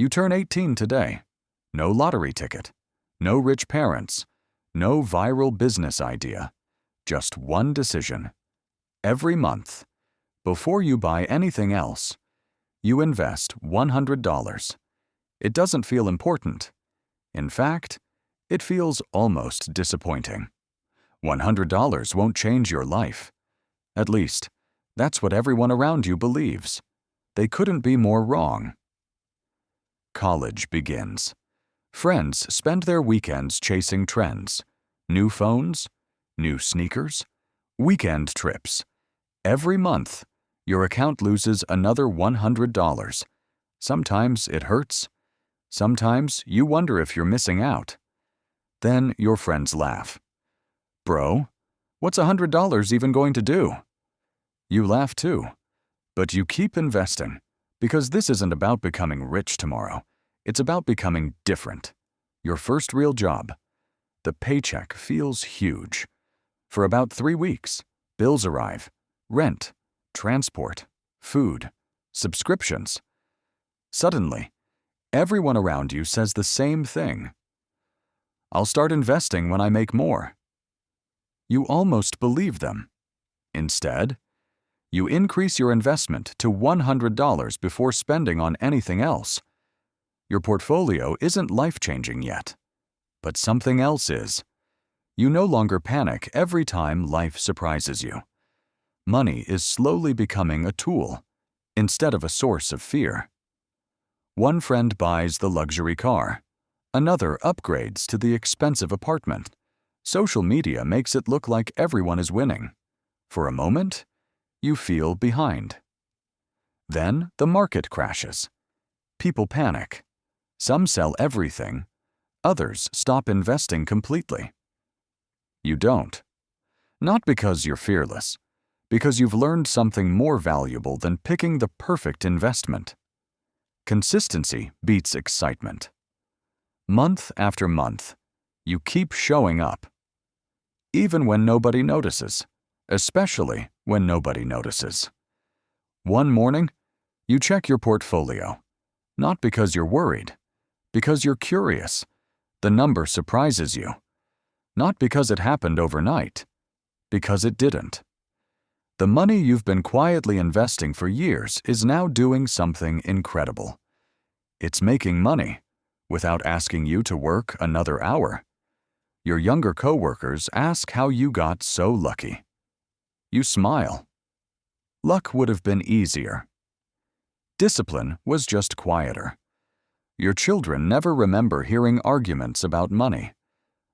You turn 18 today. No lottery ticket. No rich parents. No viral business idea. Just one decision. Every month, before you buy anything else, you invest $100. It doesn't feel important. In fact, it feels almost disappointing. $100 won't change your life. At least, that's what everyone around you believes. They couldn't be more wrong. College begins. Friends spend their weekends chasing trends. New phones, new sneakers, weekend trips. Every month, your account loses another $100. Sometimes it hurts. Sometimes you wonder if you're missing out. Then your friends laugh. Bro, what's $100 even going to do? You laugh too, but you keep investing because this isn't about becoming rich tomorrow. It's about becoming different. Your first real job. The paycheck feels huge. For about 3 weeks, bills arrive. Rent, transport, food, subscriptions. Suddenly, everyone around you says the same thing. I'll start investing when I make more. You almost believe them. Instead, you increase your investment to $100 before spending on anything else. Your portfolio isn't life-changing yet, but something else is. You no longer panic every time life surprises you. Money is slowly becoming a tool instead of a source of fear. One friend buys the luxury car. Another upgrades to the expensive apartment. Social media makes it look like everyone is winning. For a moment, you feel behind. Then the market crashes. People panic. Some sell everything. Others stop investing completely. You don't. Not because you're fearless, because you've learned something more valuable than picking the perfect investment. Consistency beats excitement. Month after month, you keep showing up. Even when nobody notices, especially when nobody notices. One morning, you check your portfolio, not because you're worried, because you're curious. The number surprises you. Not because it happened overnight, because it didn't. The money you've been quietly investing for years is now doing something incredible. It's making money without asking you to work another hour. Your younger coworkers ask how you got so lucky. You smile. Luck would have been easier. Discipline was just quieter. Your children never remember hearing arguments about money.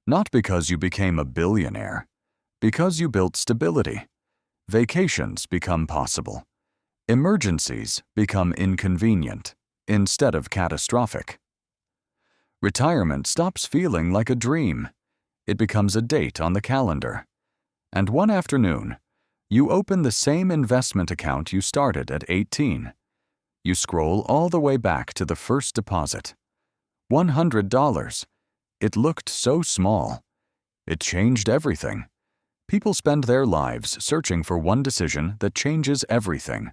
Not because you became a billionaire, because you built stability. Vacations become possible. Emergencies become inconvenient instead of catastrophic. Retirement stops feeling like a dream. It becomes a date on the calendar. And one afternoon, you open the same investment account you started at 18. You scroll all the way back to the first deposit. $100. It looked so small. It changed everything. People spend their lives searching for one decision that changes everything.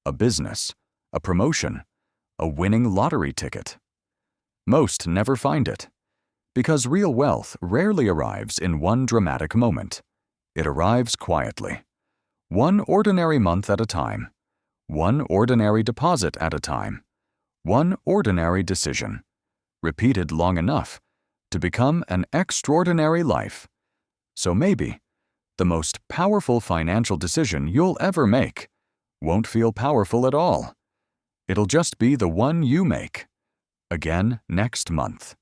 A business, a promotion, a winning lottery ticket. Most never find it, because real wealth rarely arrives in one dramatic moment. It arrives quietly. One ordinary month at a time. One ordinary deposit at a time. One ordinary decision. Repeated long enough to become an extraordinary life. So maybe the most powerful financial decision you'll ever make won't feel powerful at all. It'll just be the one you make. Again next month.